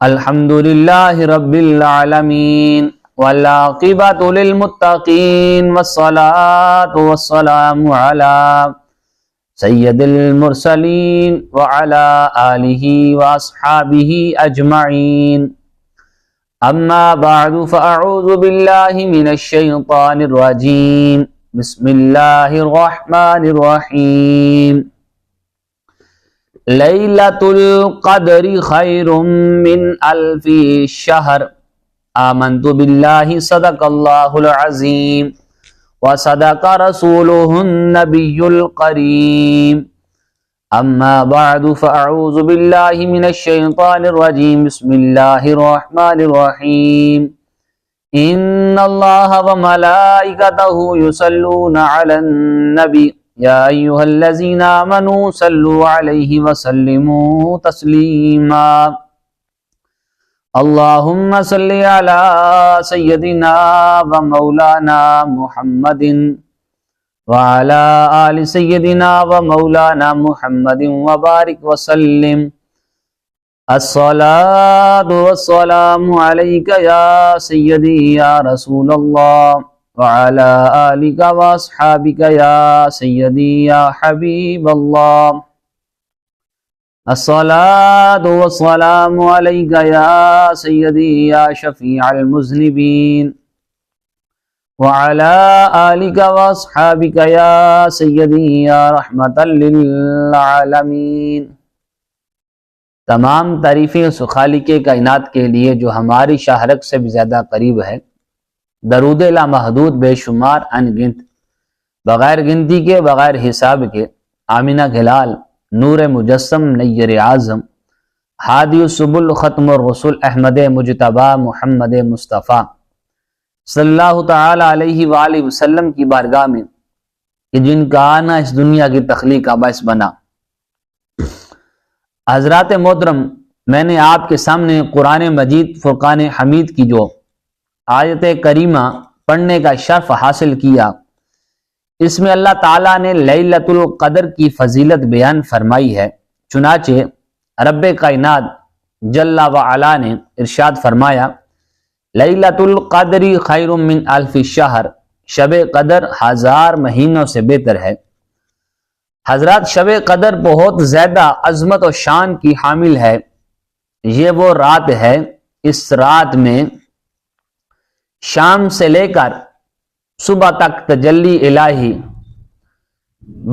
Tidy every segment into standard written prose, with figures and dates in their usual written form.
الحمدللہ رب العالمین والعاقبۃ للمتقین والصلاة والسلام علی سید المرسلین وعلی آلہ واصحابہ اجمعین اما بعد فاعوذ باللہ من الشیطان الرجیم بسم اللہ الرحمن الرحیم لیلۃ القدر خیر من الف شہر آمنت باللہ صدق اللہ العظیم وصدق رسولہ النبی الکریم اما بعد فاعوذ باللہ من الشیطان الرجیم بسم اللہ الرحمن الرحیم ان اللہ وملائکتہ یصلون علی النبی یا ایہا الذین آمنوا صلوا علیہ وسلموا تسلیما اللہم صلی علی سیدنا و مولانا محمد وعلی آل سیدنا و مولانا محمد وبارک وسلم الصلاة والسلام علیک یا سیدی یا رسول اللہ وعلى آلك واصحابك يا سيدي يا حبيب الله الصلاة والسلام عليك يا سيدي يا شفيع المذنبين وعلى آلك واصحابك يا سيدي يا رحمة للعالمين۔ تمام تعریفیں اس خالق کائنات کے لیے جو ہماری شاہرگ سے بھی زیادہ قریب ہے، درود لامحدود بے شمار ان گنت، بغیر گنتی کے بغیر حساب کے، آمینہ گھلال نور مجسم نیر اعظم ہادی السبل ختم الرسل احمد مجتبی محمد مصطفیٰ صلی اللہ تعالی علیہ وآلہ وسلم کی بارگاہ میں کہ جن کا آنا اس دنیا کی تخلیق کا باعث بنا۔ حضرات محترم، میں نے آپ کے سامنے قرآن مجید فرقان حمید کی جو آیت کریمہ پڑھنے کا شرف حاصل کیا، اس میں اللہ تعالیٰ نے لیلۃ القدر کی فضیلت بیان فرمائی ہے۔ چنانچہ رب کائنات جل وعلا نے ارشاد فرمایا، لیلۃ القدر خیر من الف شہر، شب قدر 1000 مہینوں سے بہتر ہے۔ حضرات، شب قدر بہت زیادہ عظمت و شان کی حامل ہے۔ یہ وہ رات ہے، اس رات میں شام سے لے کر صبح تک تجلی الہی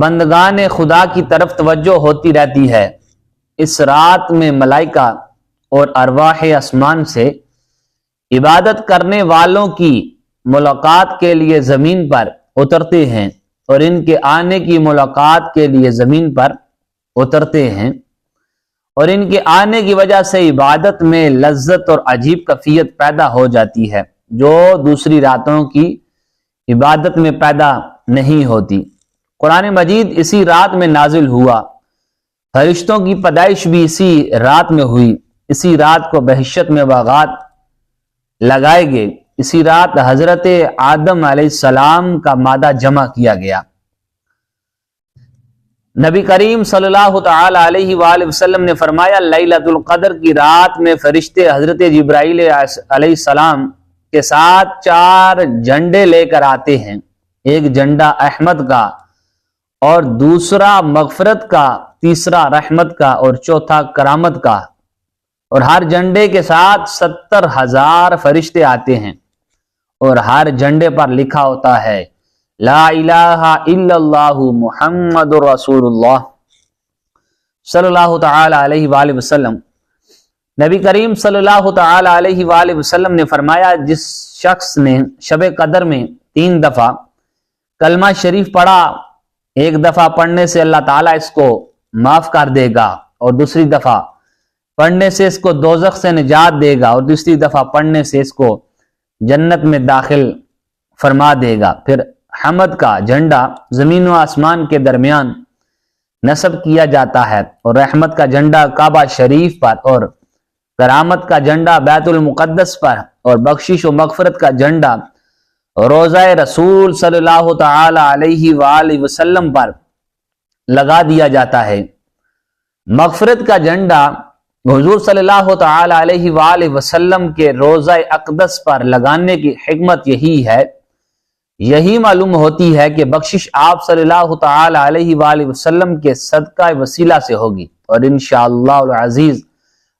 بندگان خدا کی طرف توجہ ہوتی رہتی ہے۔ اس رات میں ملائکہ اور ارواح آسمان سے عبادت کرنے والوں کی ملاقات کے لیے زمین پر اترتے ہیں اور ان کے آنے کی ملاقات کے لیے زمین پر اترتے ہیں، اور ان کے آنے کی وجہ سے عبادت میں لذت اور عجیب کیفیت پیدا ہو جاتی ہے جو دوسری راتوں کی عبادت میں پیدا نہیں ہوتی۔ قرآن مجید اسی رات میں نازل ہوا، فرشتوں کی پیدائش بھی اسی رات میں ہوئی، اسی رات کو بہشت میں باغات لگائے گئے، اسی رات حضرت آدم علیہ السلام کا مادہ جمع کیا گیا۔ نبی کریم صلی اللہ تعالی علیہ وآلہ وسلم نے فرمایا، لیلۃ القدر کی رات میں فرشتے حضرت جبرائیل علیہ السلام کے ساتھ 4 جھنڈے لے کر آتے ہیں، ایک جھنڈا احمد کا، اور دوسرا مغفرت کا، تیسرا رحمت کا، اور چوتھا کرامت کا، اور ہر جھنڈے کے ساتھ 70,000 فرشتے آتے ہیں، اور ہر جھنڈے پر لکھا ہوتا ہے لا الہ الا اللہ محمد رسول اللہ صلی اللہ تعالی علیہ وآلہ وسلم۔ نبی کریم صلی اللہ تعالی علیہ وآلہ وسلم نے فرمایا، جس شخص نے شب قدر میں 3 دفعہ کلمہ شریف پڑھا، ایک دفعہ پڑھنے سے اللہ تعالیٰ اس کو معاف کر دے گا، اور دوسری دفعہ پڑھنے سے اس کو دوزخ سے نجات دے گا، اور تیسری دفعہ پڑھنے سے اس کو جنت میں داخل فرما دے گا۔ پھر حمد کا جھنڈا زمین و آسمان کے درمیان نصب کیا جاتا ہے، اور رحمت کا جھنڈا کعبہ شریف پر، اور کرامت کا جھنڈا بیت المقدس پر، اور بخشش و مغفرت کا جھنڈا روضہ رسول صلی اللہ تعالی علیہ وآلہ وسلم پر لگا دیا جاتا ہے۔ مغفرت کا جھنڈا حضور صلی اللہ تعالی علیہ وآلہ وسلم کے روضہ اقدس پر لگانے کی حکمت یہی ہے، یہی معلوم ہوتی ہے کہ بخشش آپ صلی اللہ تعالی علیہ وآلہ وسلم کے صدقہ وسیلہ سے ہوگی، اور انشاءاللہ العزیز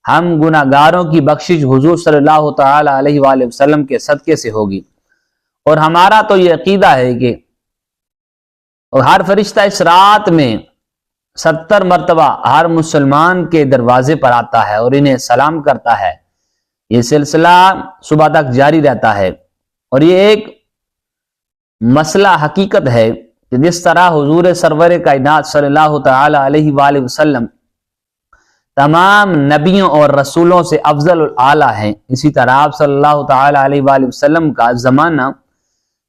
ہم گناہگاروں کی بخشش حضور صلی اللہ تعالی علیہ وآلہ وسلم کے صدقے سے ہوگی۔ اور ہمارا تو یہ عقیدہ ہے کہ ہر فرشتہ اس رات میں 70 مرتبہ ہر مسلمان کے دروازے پر آتا ہے اور انہیں سلام کرتا ہے۔ یہ سلسلہ صبح تک جاری رہتا ہے، اور یہ ایک مسئلہ حقیقت ہے کہ جس طرح حضور سرور کائنات صلی اللہ تعالی علیہ وآلہ وسلم تمام نبیوں اور رسولوں سے افضل الاعلیٰ ہیں، اسی طرح آپ صلی اللہ تعالی علیہ وآلہ وسلم کا زمانہ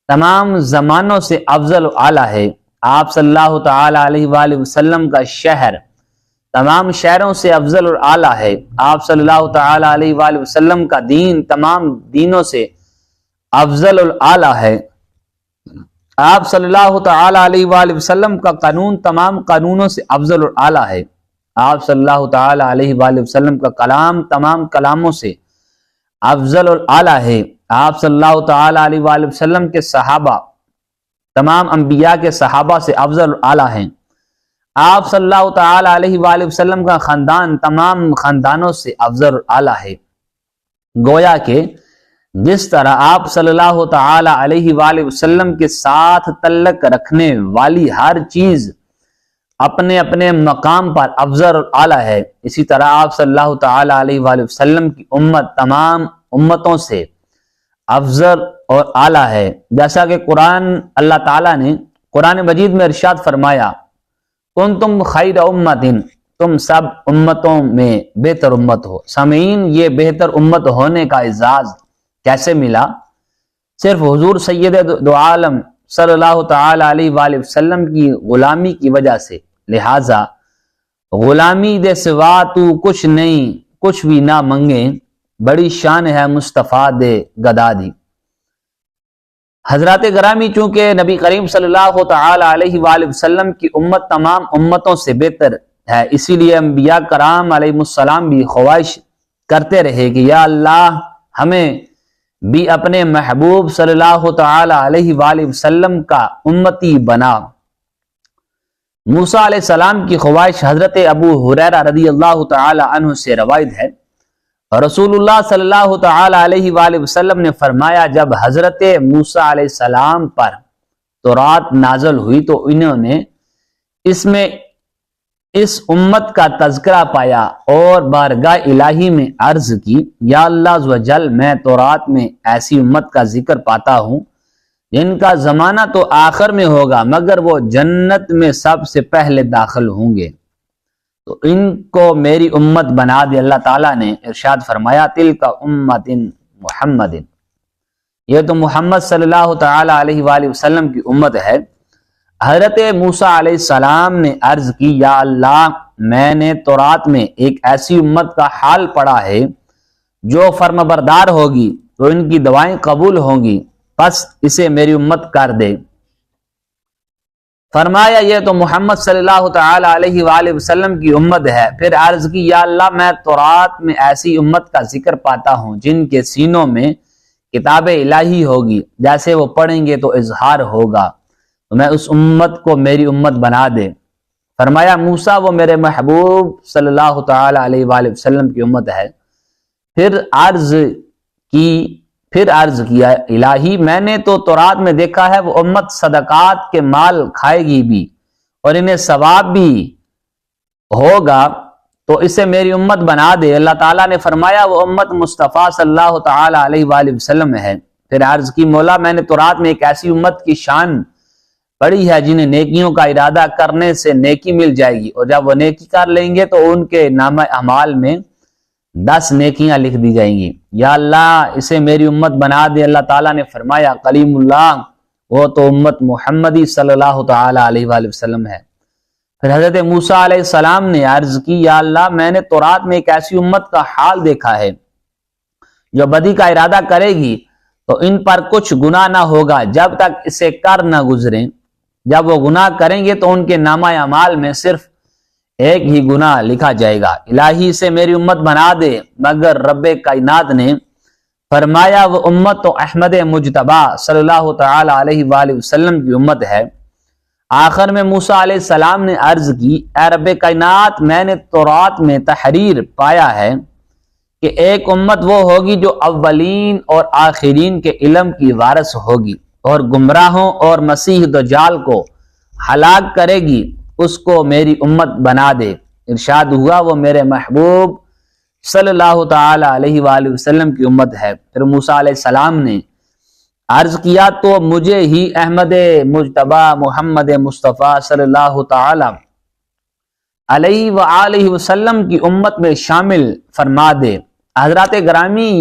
تمام زمانوں سے افضل الاعلیٰ ہے۔ آپ صلی اللہ تعالی علیہ وآلہ وسلم کا شہر تمام شہروں سے افضل الاعلیٰ ہے۔ آپ صلی اللہ تعالی علیہ وآلہ وسلم کا دین تمام دینوں سے افضل الاعلیٰ ہے۔ آپ صلی اللہ تعالی علیہ وآلہ وسلم کا قانون تمام قانونوں سے افضل الاعلیٰ ہے۔ آپ صلی اللہ تعالی علیہ وآلہ وسلم کا کلام تمام کلاموں سے افضل الاعلیٰ ہے۔ آپ صلی اللہ تعالی علیہ وآلہ وسلم کے صحابہ تمام انبیاء کے صحابہ سے افضل الاعلیٰ ہیں۔ آپ صلی اللہ تعالی علیہ وآلہ وسلم کا خاندان تمام خاندانوں سے افضل الاعلیٰ ہے۔ گویا کہ جس طرح آپ صلی اللہ تعالی علیہ وآلہ وسلم کے ساتھ تعلق رکھنے والی ہر چیز اپنے اپنے مقام پر افضل اعلیٰ ہے، اسی طرح آپ صلی اللہ تعالی علیہ وآلہ وسلم کی امت تمام امتوں سے افضل اور اعلیٰ ہے۔ جیسا کہ اللہ تعالیٰ نے قرآن مجید میں ارشاد فرمایا، کنتم خیر امت، تم سب امتوں میں بہتر امت ہو۔ سامعین، یہ بہتر امت ہونے کا اعزاز کیسے ملا؟ صرف حضور سید دو عالم صلی اللہ تعالی علیہ وآلہ وسلم کی غلامی کی وجہ سے۔ لہٰذا غلامی دے سوا تو کچھ نہیں، کچھ بھی نہ منگے، بڑی شان ہے مصطفیٰ دے گدا دی۔ حضرات گرامی، چونکہ نبی کریم صلی اللہ تعالی علیہ وآلہ وسلم کی امت تمام امتوں سے بہتر ہے، اسی لیے انبیاء کرام علیہ السلام بھی خواہش کرتے رہے کہ یا اللہ ہمیں بھی اپنے محبوب صلی اللہ تعالی علیہ وآلہ وسلم کا امتی بنا۔ موسیٰ علیہ السلام کی خواہش حضرت ابو ہریرہ رضی اللہ تعالی عنہ سے روایت ہے، رسول اللہ صلی اللہ تعالی علیہ وآلہ وسلم نے فرمایا، جب حضرت موسیٰ علیہ السلام پر تورات نازل ہوئی تو انہوں نے اس میں اس امت کا تذکرہ پایا اور بارگاہ الہی میں عرض کی، یا اللہ عز و جل، میں تورات میں ایسی امت کا ذکر پاتا ہوں جن کا زمانہ تو آخر میں ہوگا مگر وہ جنت میں سب سے پہلے داخل ہوں گے، تو ان کو میری امت بنا دے۔ اللہ تعالیٰ نے ارشاد فرمایا، تلک امت محمد، یہ تو محمد صلی اللہ تعالی علیہ وآلہ وسلم کی امت ہے۔ حضرت موسیٰ علیہ السلام نے عرض کی، یا اللہ، میں نے تورات میں ایک ایسی امت کا حال پڑھا ہے جو فرمانبردار ہوگی تو ان کی دعائیں قبول ہوں گی، پس اسے میری امت کر دے۔ فرمایا، یہ تو محمد صلی اللہ تعالی علیہ وآلہ وسلم کی امت ہے۔ پھر عرض کی، یا اللہ، میں تورات میں ایسی امت کا ذکر پاتا ہوں جن کے سینوں میں کتاب الہی ہوگی، جیسے وہ پڑھیں گے تو اظہار ہوگا، تو میں اس امت کو میری امت بنا دے۔ فرمایا، موسیٰ، وہ میرے محبوب صلی اللہ تعالی علیہ وآلہ وسلم کی امت ہے۔ پھر عرض کیا، الہی، میں نے تو تورات میں دیکھا ہے وہ امت صدقات کے مال کھائے گی بھی اور انہیں ثواب بھی ہوگا، تو اسے میری امت بنا دے۔ اللہ تعالیٰ نے فرمایا، وہ امت مصطفیٰ صلی اللہ تعالی علیہ وآلہ وسلم ہے۔ پھر عرض کی، مولا، میں نے تورات میں ایک ایسی امت کی شان پڑھی ہے جنہیں نیکیوں کا ارادہ کرنے سے نیکی مل جائے گی، اور جب وہ نیکی کر لیں گے تو ان کے نامہ اعمال میں 10 نیکیاں لکھ دی جائیں گی۔ یا اللہ، اسے میری امت بنا دے۔ اللہ تعالیٰ نے فرمایا، کلیم اللہ، وہ تو امت محمدی صلی اللہ تعالی علیہ وآلہ وسلم ہے۔ پھر حضرت موسیٰ علیہ السلام نے عرض کی، یا اللہ، میں نے تورات میں ایک ایسی امت کا حال دیکھا ہے جو بدی کا ارادہ کرے گی تو ان پر کچھ گناہ نہ ہوگا جب تک اسے کر نہ گزریں، جب وہ گناہ کریں گے تو ان کے نامہ اعمال میں صرف ایک ہی گناہ لکھا جائے گا۔ الہی سے میری امت بنا دے، مگر رب کائنات نے فرمایا وہ امت تو احمد مجتبی صلی اللہ تعالی علیہ وآلہ وسلم کی امت ہے۔ آخر میں موسیٰ علیہ السلام نے عرض کی، اے رب کائنات، میں نے تورات میں تحریر پایا ہے کہ ایک امت وہ ہوگی جو اولین اور آخرین کے علم کی وارث ہوگی اور گمراہوں اور مسیح دجال کو ہلاک کرے گی، اس کو میری امت بنا دے۔ ارشاد ہوا وہ میرے محبوب صلی اللہ تعالی علیہ وآلہ وسلم کی امت ہے۔ پھر موسیٰ علیہ السلام نے عرض کیا تو مجھے ہی احمد مجتبی محمد مصطفیٰ صلی اللہ تعالی علیہ وآلہ وسلم کی امت میں شامل فرما دے۔ حضرات گرامی،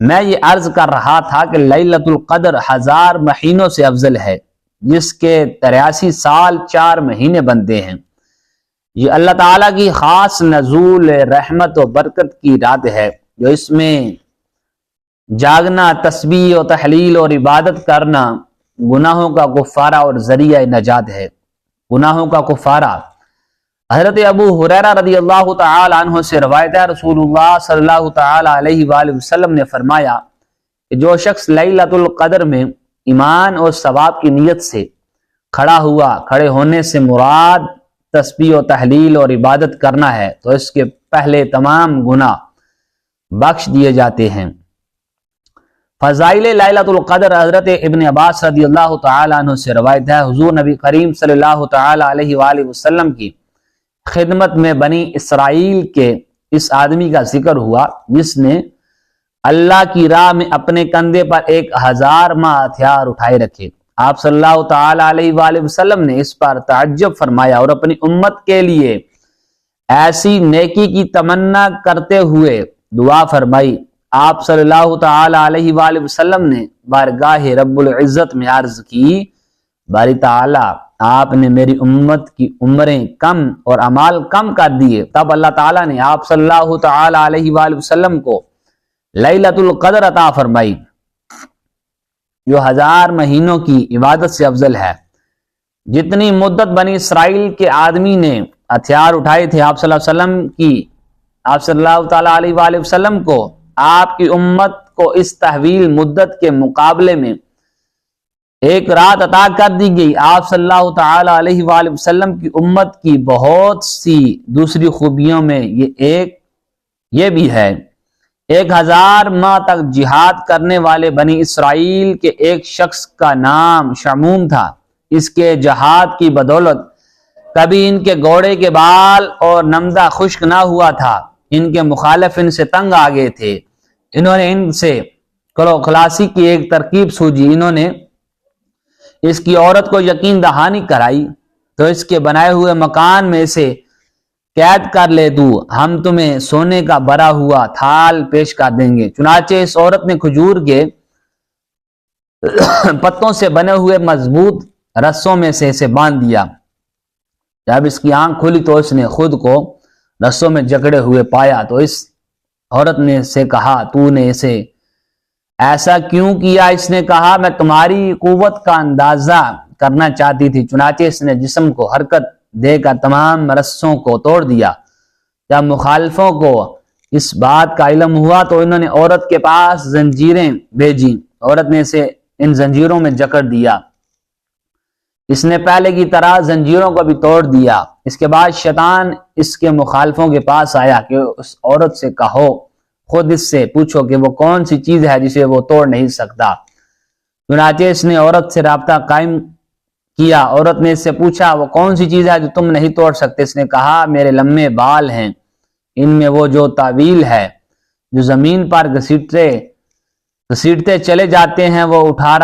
میں یہ عرض کر رہا تھا کہ لیلۃ القدر 1000 مہینوں سے افضل ہے، جس کے 83 سال 4 مہینے بنتے ہیں۔ یہ اللہ تعالیٰ کی خاص نزول رحمت و برکت کی رات ہے، جو اس میں جاگنا، تسبیح و تحلیل اور عبادت کرنا گناہوں کا کفارہ اور ذریعہ نجات ہے۔ گناہوں کا کفارہ، حضرت ابو ہریرہ رضی اللہ تعالی عنہ سے روایت ہے، رسول اللہ صلی اللہ تعالی علیہ وآلہ وسلم نے فرمایا کہ جو شخص لیلۃ القدر میں ایمان اور ثواب کی نیت سے کھڑا ہوا، کھڑے ہونے سے مراد تسبیح و تحلیل اور عبادت کرنا ہے، تو اس کے پہلے تمام گناہ بخش دیے جاتے ہیں۔ فضائل لیلۃ القدر، حضرت ابن عباس رضی اللہ تعالی عنہ سے روایت ہے، حضور نبی کریم صلی اللہ تعالی علیہ وآلہ وسلم کی خدمت میں بنی اسرائیل کے اس آدمی کا ذکر ہوا جس نے اللہ کی راہ میں اپنے کندھے پر 1000 ماہ ہتھیار اٹھائے رکھے۔ آپ صلی اللہ تعالی علیہ وآلہ وسلم نے اس پر تعجب فرمایا اور اپنی امت کے لیے ایسی نیکی کی تمنا کرتے ہوئے دعا فرمائی۔ آپ صلی اللہ تعالی علیہ وآلہ وسلم نے بارگاہ رب العزت میں عرض کی، باری تعالی آپ نے میری امت کی عمریں کم اور اعمال کم کر دیے۔ تب اللہ تعالیٰ نے آپ صلی اللہ تعالی علیہ وآلہ وسلم کو لیلۃ القدر عطا فرمائی، جو 1000 مہینوں کی عبادت سے افضل ہے۔ جتنی مدت بنی اسرائیل کے آدمی نے ہتھیار اٹھائے تھے آپ صلی اللہ علیہ وسلم کی، آپ صلی اللہ تعالی علیہ وآلہ وسلم کو آپ کی امت کو اس طویل مدت کے مقابلے میں ایک رات عطا کر دی گئی۔ آپ صلی اللہ تعالی علیہ وآلہ وسلم کی امت کی بہت سی دوسری خوبیوں میں یہ بھی ہے۔ 1000 ماہ تک جہاد کرنے والے بنی اسرائیل کے ایک شخص کا نام شمعون تھا۔ اس کے جہاد کی بدولت کبھی ان کے گھوڑے کے بال اور نمدہ خشک نہ ہوا تھا۔ ان کے مخالف ان سے تنگ آ گئے تھے۔ انہوں نے ان سے خلاصی کی ایک ترکیب سوچی۔ انہوں نے اس کی عورت کو یقین دہانی کرائی تو اس کے بنائے ہوئے مکان میں اسے قید کر لے تو ہم تمہیں سونے کا بھرا ہوا تھال پیش کر دیں گے۔ چنانچہ اس عورت نے کھجور کے پتوں سے بنے ہوئے مضبوط رسوں میں سے اسے باندھ دیا۔ جب اس کی آنکھ کھلی تو اس نے خود کو رسوں میں جکڑے ہوئے پایا تو اس عورت نے سے کہا، تو نے اسے ایسا کیوں کیا؟ اس نے کہا، میں تمہاری قوت کا اندازہ کرنا چاہتی تھی۔ چنانچہ اس نے جسم کو حرکت دے کر تمام رسوں کو توڑ دیا۔ جب مخالفوں کو اس بات کا علم ہوا تو انہوں نے عورت کے پاس زنجیریں بھیجی۔ عورت نے اسے ان زنجیروں میں جکڑ دیا۔ اس نے پہلے کی طرح زنجیروں کو بھی توڑ دیا۔ اس کے بعد شیطان اس کے مخالفوں کے پاس آیا کہ اس عورت سے کہو، خود اس سے پوچھو کہ وہ کون سی چیز ہے جسے وہ توڑ نہیں سکتا۔ چنانچہ اس نے عورت سے رابطہ قائم کیا۔ عورت نے اس سے پوچھا، وہ کون سی چیز ہے جو تم نہیں توڑ سکتے؟ اس نے کہا، میرے لمبے بال ہیں، ان میں وہ جو تعویل ہے جو زمین پر گھسیٹتے چلے جاتے ہیں وہ اٹھا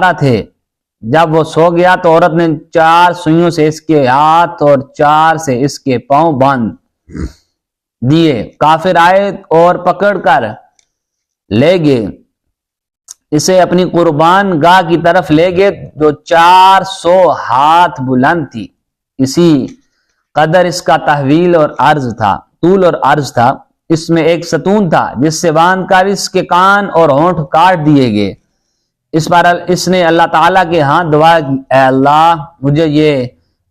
رہا تھے۔ جب وہ سو گیا تو عورت نے 4 سوئیوں سے اس کے ہاتھ اور 4 سے اس کے پاؤں باندھ دیے۔ کافر آئے اور پکڑ کر لے گئے، اسے اپنی قربان گاہ کی طرف لے گئے جو 400 ہاتھ بلند تھی۔ اسی قدر اس کا طول اور عرض تھا۔ اس میں ایک ستون تھا جس سے باندھ کر اس کے کان اور ہونٹ کاٹ دیے گئے۔ اس پر اس نے اللہ تعالیٰ کے ہاں دعا کی، اے اللہ، مجھے یہ